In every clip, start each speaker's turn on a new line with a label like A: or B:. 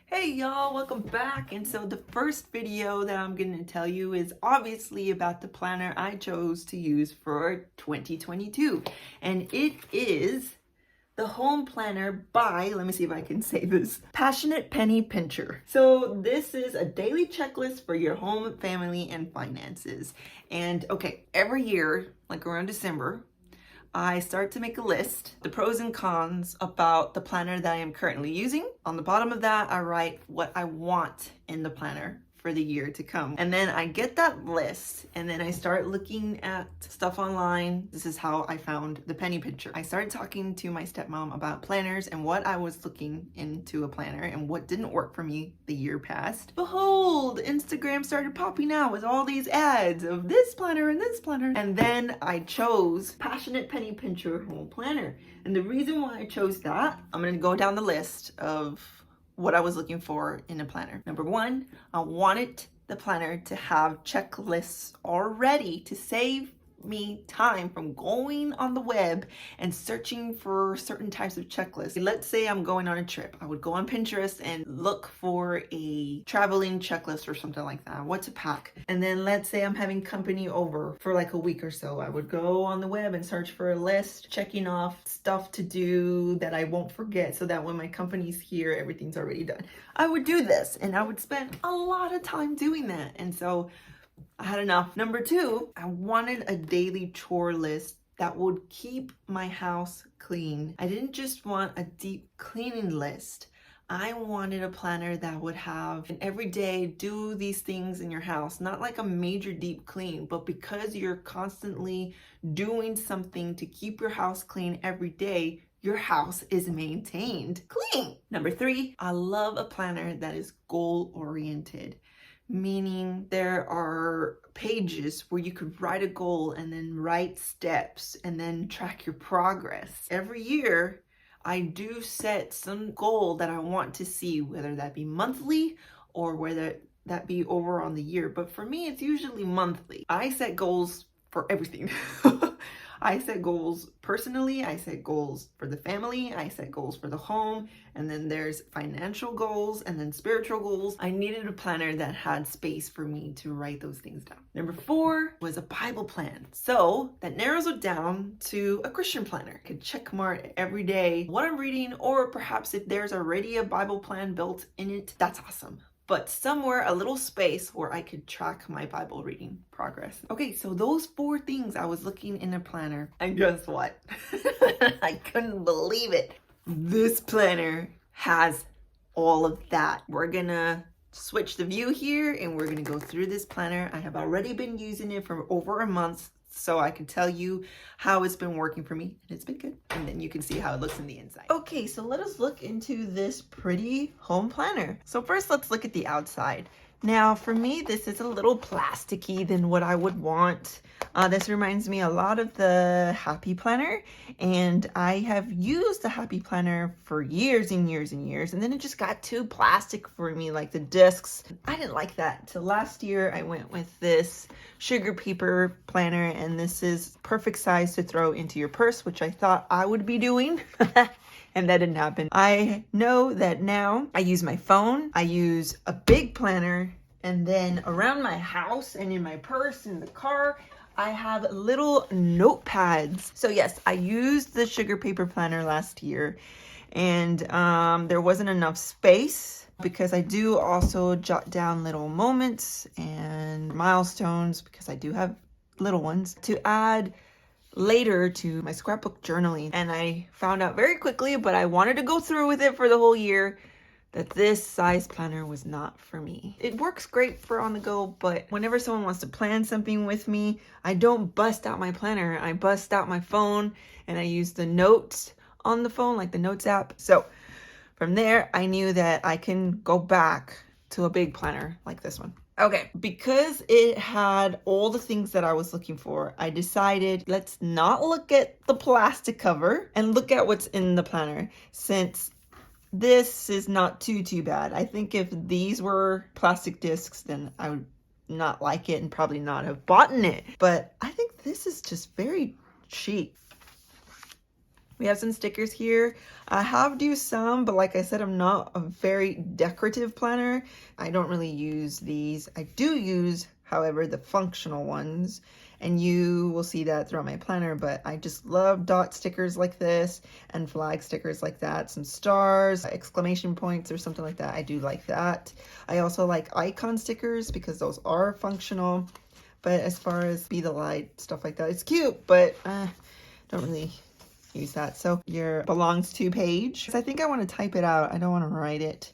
A: Hey y'all, welcome back. And so the first video that I'm going to tell you is obviously about the planner I chose to use for 2022. And it is the Home Planner by, let me see if I can say this, Passionate Penny Pincher. So this is a daily checklist for your home, family, and finances. And okay, every year, like around December, I start to make a list, the pros and cons about the planner that I am currently using. On the bottom of that, I write what I want in the planner for the year to come. And then I get that list and then I start looking at stuff online. This is how I found the penny pincher. I started talking to my stepmom about planners and what I was looking into a planner and what didn't work for me the year past. Behold, Instagram started popping out with all these ads of this planner and this planner. And then I chose Passionate Penny Pincher Home Planner. And the reason why I chose that, I'm gonna go down the list of what I was looking for in a planner. Number one, I wanted the planner to have checklists already to save me time from going on the web and searching for certain types of checklists. Let's say I'm going on a trip. I would go on Pinterest and look for a traveling checklist or something like that, what to pack. And then let's say I'm having company over for like a week or so. I would go on the web and search for a list, checking off stuff to do that I won't forget so that when my company's here, everything's already done. I would do this and I would spend a lot of time doing that. And so I had enough. Number two, I wanted a daily chore list that would keep my house clean. I didn't just want a deep cleaning list. I wanted a planner that would have an everyday do these things in your house, not like a major deep clean, but because you're constantly doing something to keep your house clean every day, your house is maintained clean. Number three, I love a planner that is goal oriented. Meaning there are pages where you could write a goal and then write steps and then track your progress. Every year, I do set some goal that I want to see, whether that be monthly or whether that be over on the year. But for me, it's usually monthly. I set goals for everything. I set goals personally, I set goals for the family, I set goals for the home, and then there's financial goals and then spiritual goals. I needed a planner that had space for me to write those things down. Number four was a Bible plan. So that narrows it down to a Christian planner. I could check mark every day what I'm reading, or perhaps if there's already a Bible plan built in it, that's awesome. But somewhere a little space where I could track my Bible reading progress. Okay, so those four things I was looking in a planner, and guess what? I couldn't believe it. This planner has all of that. We're gonna switch the view here and we're gonna go through this planner. I have already been using it for over a month, so I can tell you how it's been working for me, and it's been good. And then you can see how it looks in the inside. Okay, so let us look into this pretty home planner. So first, let's look at the outside. Now, for me, this is a little plasticky than what I would want. This reminds me a lot of the Happy Planner, and I have used the Happy Planner for years and years and years, and then it just got too plastic for me, like the discs. I didn't like that. So last year, I went with this sugar paper planner, and this is perfect size to throw into your purse, which I thought I would be doing. And that didn't happen. I know that now I use my phone, I use a big planner, and then around my house and in my purse, in the car, I have little notepads. So yes, I used the sugar paper planner last year, and there wasn't enough space because I do also jot down little moments and milestones because I do have little ones to add later to my scrapbook journaling. And I found out very quickly, but I wanted to go through with it for the whole year, that this size planner was not for me. It works great for on the go, but whenever someone wants to plan something with me, I don't bust out my planner. I bust out my phone and I use the notes on the phone, like the notes app. So from there, I knew that I can go back to a big planner like this one. Okay, because it had all the things that I was looking for, I decided let's not look at the plastic cover and look at what's in the planner, since this is not too bad. I think if these were plastic discs, then I would not like it and probably not have bought it. But I think this is just very cheap. We have some stickers here. I have used some, but like I said, I'm not a very decorative planner. I don't really use these. I do use, however, the functional ones, and you will see that throughout my planner, but I just love dot stickers like this and flag stickers like that. Some stars, exclamation points or something like that. I do like that. I also like icon stickers because those are functional, but as far as be the light, stuff like that, it's cute, but don't really use that. So your belongs to page. I think I want to type it out. I don't want to write it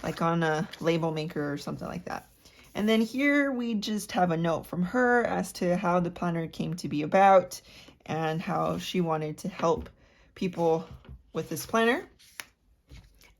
A: like on a label maker or something like that. And then here we just have a note from her as to how the planner came to be about and how she wanted to help people with this planner.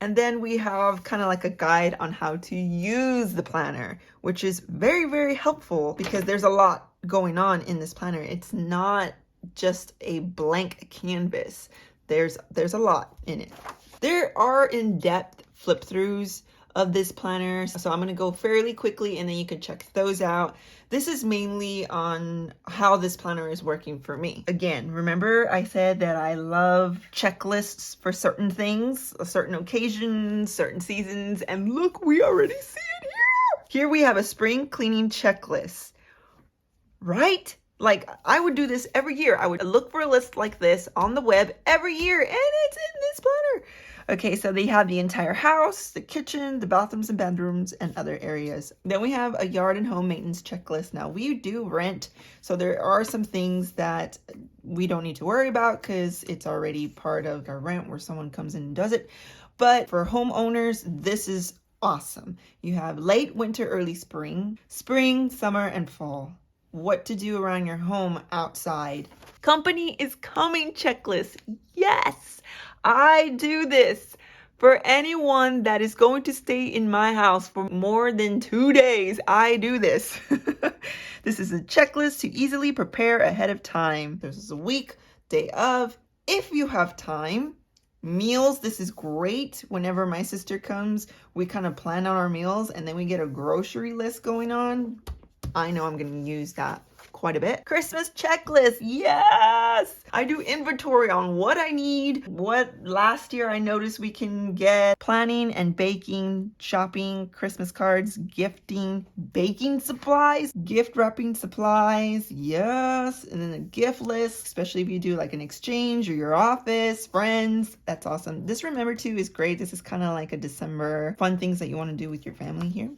A: And then we have kind of like a guide on how to use the planner, which is very, very helpful because there's a lot going on in this planner. It's not just a blank canvas. There's a lot in it. There are in-depth flip throughs of this planner, so I'm going to go fairly quickly and then you can check those out. This is mainly on how this planner is working for me. Again, remember I said that I love checklists for certain things, certain occasions, certain seasons, and look, we already see it here. Here we have a spring cleaning checklist, right? Like, I would do this every year. I would look for a list like this on the web every year, and it's in this planner. Okay, so they have the entire house, the kitchen, the bathrooms and bedrooms, and other areas. Then we have a yard and home maintenance checklist. Now, we do rent, so there are some things that we don't need to worry about because it's already part of our rent where someone comes in and does it. But for homeowners, this is awesome. You have late winter, early spring, summer, and fall. What to do around your home outside. Company is coming checklist. Yes, I do this for anyone that is going to stay in my house for more than 2 days. I do this. This is a checklist to easily prepare ahead of time. This is a week, day of, if you have time. Meals, this is great. Whenever my sister comes, we kind of plan out our meals and then we get a grocery list going on. I know I'm going to use that quite a bit. Christmas checklist. Yes. I do inventory on what I need. What last year I noticed we can get. Planning and baking, shopping, Christmas cards, gifting, baking supplies, gift wrapping supplies. Yes. And then a gift list, especially if you do like an exchange or your office, friends. That's awesome. This Remember To is great. This is kind of like a December fun things that you want to do with your family here.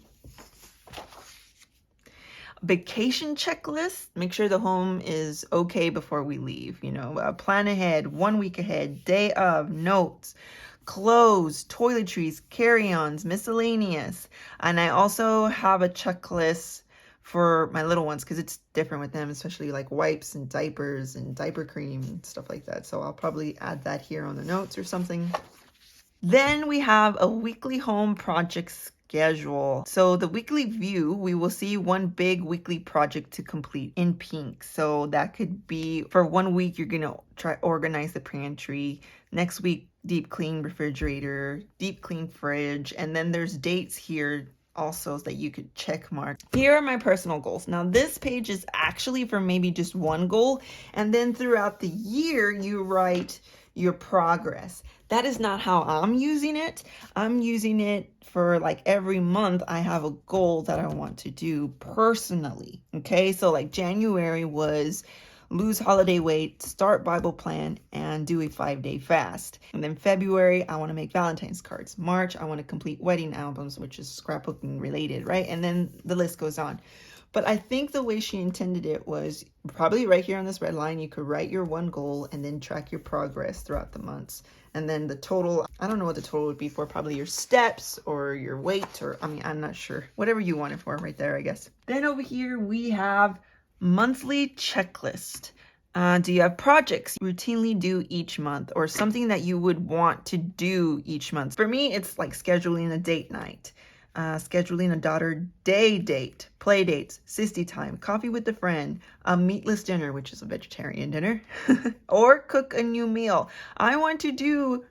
A: Vacation checklist. Make sure the home is okay before we leave. You know, plan ahead, 1 week ahead, day of, notes, clothes, toiletries, carry-ons, miscellaneous. And I also have a checklist for my little ones because it's different with them, especially like wipes and diapers and diaper cream and stuff like that. So I'll probably add that here on the notes or something. Then we have a weekly home project schedule. So the weekly view, we will see one big weekly project to complete in pink. So that could be for 1 week, you're going to try organize the pantry. Next week, deep clean refrigerator, deep clean fridge. And then there's dates here also that you could check mark. Here are my personal goals. Now this page is actually for maybe just one goal. And then throughout the year, you write your progress. That is not how I'm using it. I'm using it for like every month I have a goal that I want to do personally. Okay, so like January was lose holiday weight, start Bible plan, and do a 5-day fast. And then February, I want to make Valentine's cards. March, I want to complete wedding albums, which is scrapbooking related, right? And then the list goes on. But I think the way she intended it was probably right here on this red line, you could write your one goal and then track your progress throughout the months. And then the total, I don't know what the total would be for, probably your steps or your weight, or I mean, I'm not sure. Whatever you want it for right there, I guess. Then over here, we have monthly checklist. Do you have projects you routinely do each month or something that you would want to do each month? For me, it's like scheduling a date night. Scheduling a daughter day date, play dates, sissy time, coffee with a friend, a meatless dinner, which is a vegetarian dinner, or cook a new meal. I want to do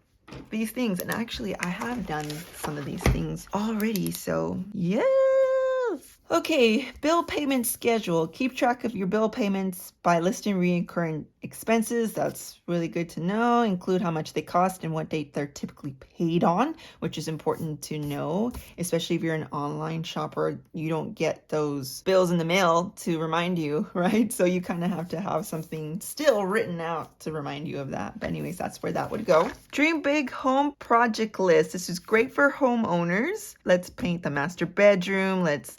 A: these things, and actually I have done some of these things already, so yes. Okay, bill payment schedule. Keep track of your bill payments by listing recurring expenses. That's really good to know. Include how much they cost and what date they're typically paid on, which is important to know, especially if you're an online shopper. You don't get those bills in the mail to remind you, right? So you kind of have to have something still written out to remind you of that. But anyways, that's where that would go. Dream big home project list. This is great for homeowners. Let's paint the master bedroom. Let's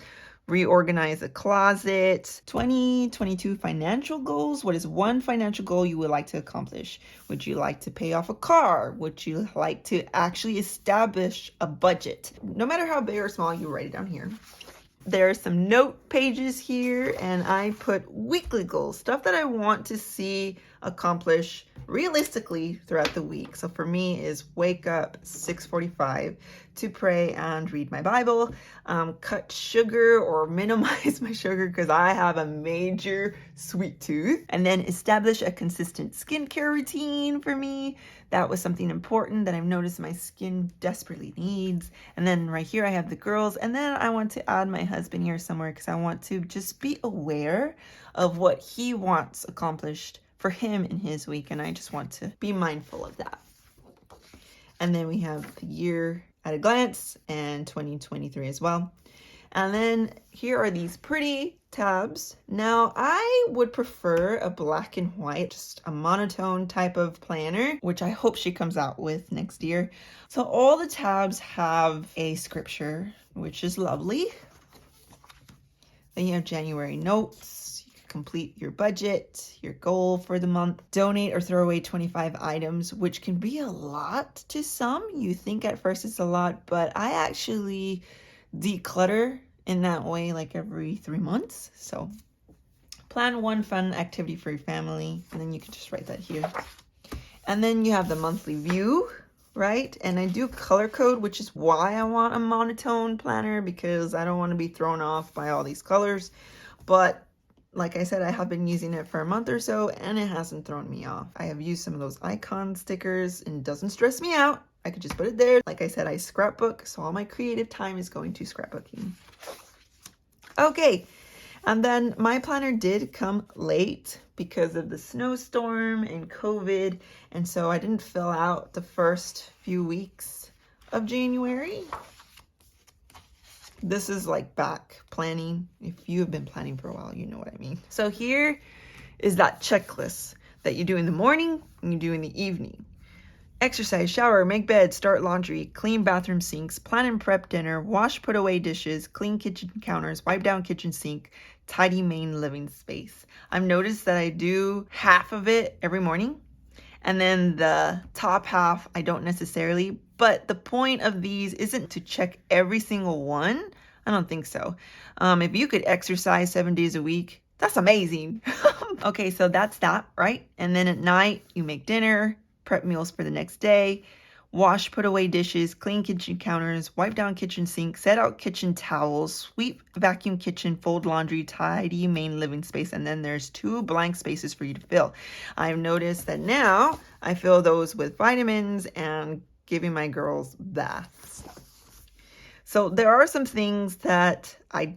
A: reorganize a closet. 2022 financial goals. What is one financial goal you would like to accomplish? Would you like to pay off a car? Would you like to actually establish a budget? No matter how big or small, you write it down here. There are some note pages here, and I put weekly goals, stuff that I want to see accomplish realistically throughout the week. So for me is wake up 6:45 to pray and read my Bible, cut sugar or minimize my sugar because I have a major sweet tooth, and then establish a consistent skincare routine for me. That was something important that I've noticed my skin desperately needs. And then right here I have the girls, and then I want to add my husband here somewhere because I want to just be aware of what he wants accomplished for him in his week, and I just want to be mindful of that. And then we have the year at a glance and 2023 as well. And then here are these pretty tabs. Now I would prefer a black and white, just a monotone type of planner, which I hope she comes out with next year. So all the tabs have a scripture, which is lovely. Then you have January notes. You can complete your budget, your goal for the month, donate or throw away 25 items, which can be a lot to some. You think at first it's a lot, but I actually declutter in that way like every 3 months. So plan one fun activity for your family, and then you can just write that here. And then you have the monthly view, right? And I do color code, which is why I want a monotone planner, because I don't want to be thrown off by all these colors. But like I said, I have been using it for a month or so, and it hasn't thrown me off. I have used some of those icon stickers, and it doesn't stress me out. I could just put it there. Like I said, I scrapbook, so all my creative time is going to scrapbooking. Okay, and then my planner did come late because of the snowstorm and COVID, and so I didn't fill out the first few weeks of January. This is like back planning. If you have been planning for a while, you know what I mean. So here is that checklist that you do in the morning and you do in the evening. Exercise, shower, make bed, start laundry, clean bathroom sinks, plan and prep dinner, wash, put away dishes, clean kitchen counters, wipe down kitchen sink, tidy main living space. I've noticed that I do half of it every morning, and then the top half I don't necessarily, but the point of these isn't to check every single one. I don't think so. If you could exercise 7 days a week, that's amazing. Okay, so that's that, right? And then at night you make dinner, prep meals for the next day, wash, put away dishes, clean kitchen counters, wipe down kitchen sink, set out kitchen towels, sweep, vacuum kitchen, fold laundry, tidy main living space, and then there's 2 blank spaces for you to fill. I've noticed that now I fill those with vitamins and giving my girls baths. So there are some things that I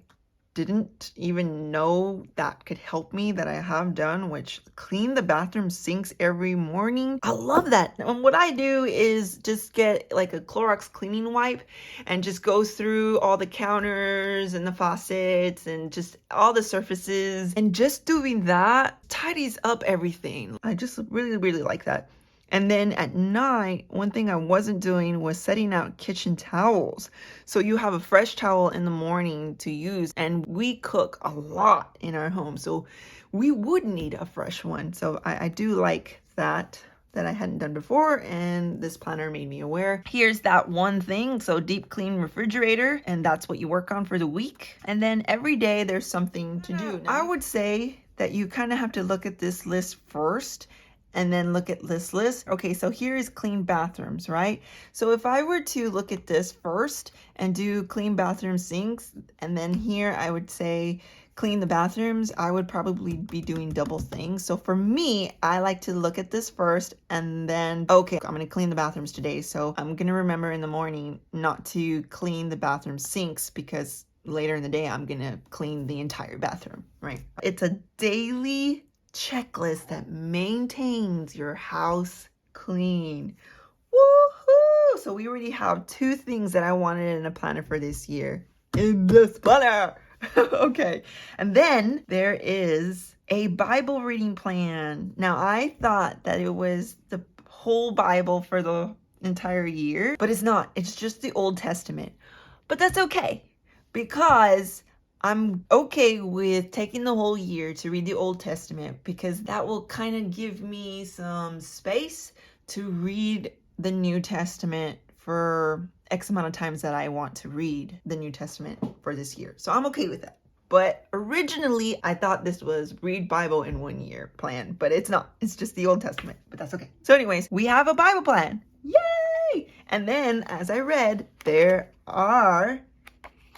A: didn't even know that could help me that I have done, which clean the bathroom sinks every morning. I love that. And what I do is just get like a Clorox cleaning wipe and just goes through all the counters and the faucets and just all the surfaces, and just doing that tidies up everything. I just really like that. And then at night, one thing I wasn't doing was setting out kitchen towels. So you have a fresh towel in the morning to use, and we cook a lot in our home, so we would need a fresh one. So I do like that I hadn't done before, and this planner made me aware. Here's that one thing. So deep clean refrigerator, and that's what you work on for the week. And then every day there's something to do. Now, I would say that you kind of have to look at this list first and then look at this list. Okay, so here is clean bathrooms, right? So if I were to look at this first and do clean bathroom sinks, and then here I would say clean the bathrooms, I would probably be doing double things. So for me, I like to look at this first and then, okay, I'm gonna clean the bathrooms today. So I'm gonna remember in the morning not to clean the bathroom sinks because later in the day, I'm gonna clean the entire bathroom, right? It's a daily checklist that maintains your house clean. Woohoo! So we already have 2 things that I wanted in a planner for this year. In this planner! Okay. And then there is a Bible reading plan. Now, I thought that it was the whole Bible for the entire year, but it's not. It's just the Old Testament. But that's okay, because I'm okay with taking the whole year to read the Old Testament, because that will kind of give me some space to read the New Testament for X amount of times that I want to read the New Testament for this year. So I'm okay with that. But originally, I thought this was read Bible in 1 year plan, but it's not. It's just the Old Testament, but that's okay. So anyways, we have a Bible plan. Yay! And then, as I read, there are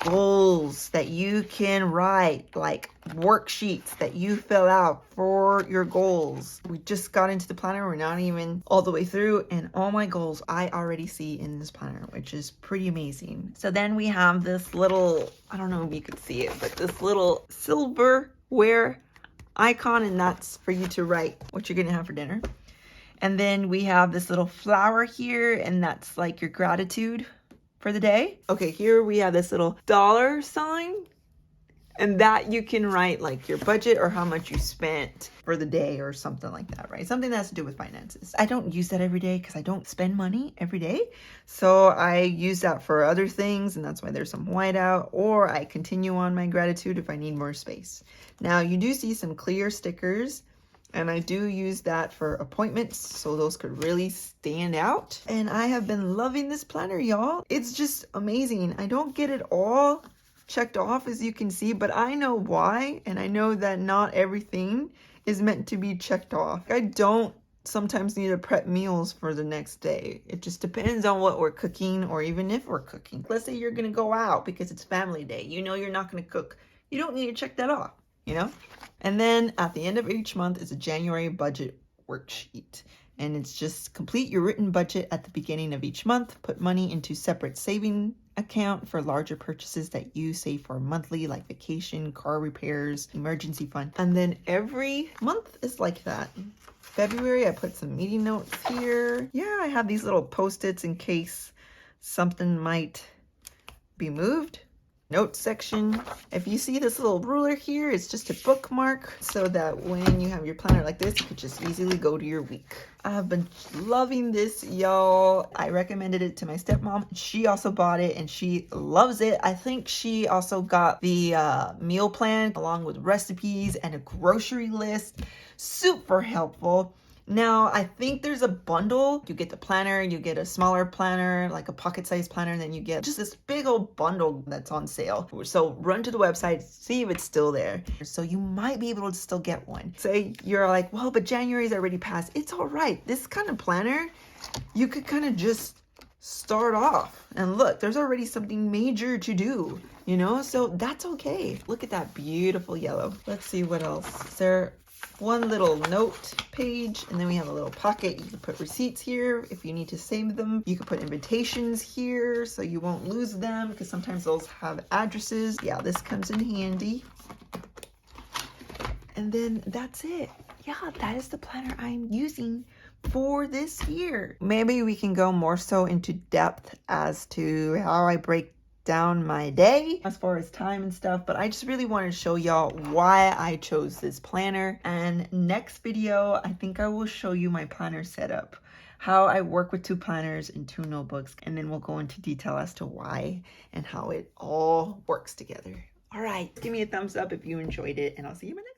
A: goals that you can write, like worksheets that you fill out for your goals. We just got into the planner. We're not even all the way through, and all my goals I already see in this planner, which is pretty amazing. So then we have this little, I don't know if you could see it, but this little silverware icon, and that's for you to write what you're gonna have for dinner. And then we have this little flower here, and that's like your gratitude for the day. Okay, here we have this little dollar sign, and that you can write like your budget or how much you spent for the day or something like that, right? Something that has to do with finances. I don't use that every day because I don't spend money every day. So I use that for other things, and that's why there's some whiteout, or I continue on my gratitude if I need more space. Now you do see some clear stickers, and I do use that for appointments, so those could really stand out. And I have been loving this planner, y'all. It's just amazing. I don't get it all checked off, as you can see, but I know why, and I know that not everything is meant to be checked off. I don't sometimes need to prep meals for the next day. It just depends on what we're cooking, or even if we're cooking. Let's say you're gonna go out because it's family day. You know you're not gonna cook. You don't need to check that off, you know? And then at the end of each month is a January budget worksheet. And it's just complete your written budget at the beginning of each month. Put money into separate saving account for larger purchases that you save for monthly, like vacation, car repairs, emergency fund. And then every month is like that. February, I put some meeting notes here. Yeah, I have these little post-its in case something might be moved. Notes section. If you see this little ruler here, it's just a bookmark so that when you have your planner like this, you could just easily go to your week. I have been loving this, y'all. I recommended it to my stepmom. She also bought it and she loves it. I think she also got the meal plan along with recipes and a grocery list. Super helpful. Now, I think there's a bundle. You get the planner, you get a smaller planner, like a pocket-sized planner, and then you get just this big old bundle that's on sale. So run to the website, see if it's still there. So you might be able to still get one. Say you're like, well, but January's already passed. It's all right. This kind of planner, you could kind of just start off. And look, there's already something major to do, you know? So that's okay. Look at that beautiful yellow. Let's see what else. Is there one little note page, and then we have a little pocket. You can put receipts here if you need to save them. You can put invitations here so you won't lose them, because sometimes those have addresses. Yeah, this comes in handy. And then that's it. Yeah, that is the planner I'm using for this year. Maybe we can go more so into depth as to how I break down my day as far as time and stuff, but I just really wanted to show y'all why I chose this planner. And next video, I think I will show you my planner setup, how I work with 2 planners and 2 notebooks, and then we'll go into detail as to why and how it all works together. All right, give me a thumbs up if you enjoyed it, and I'll see you in my next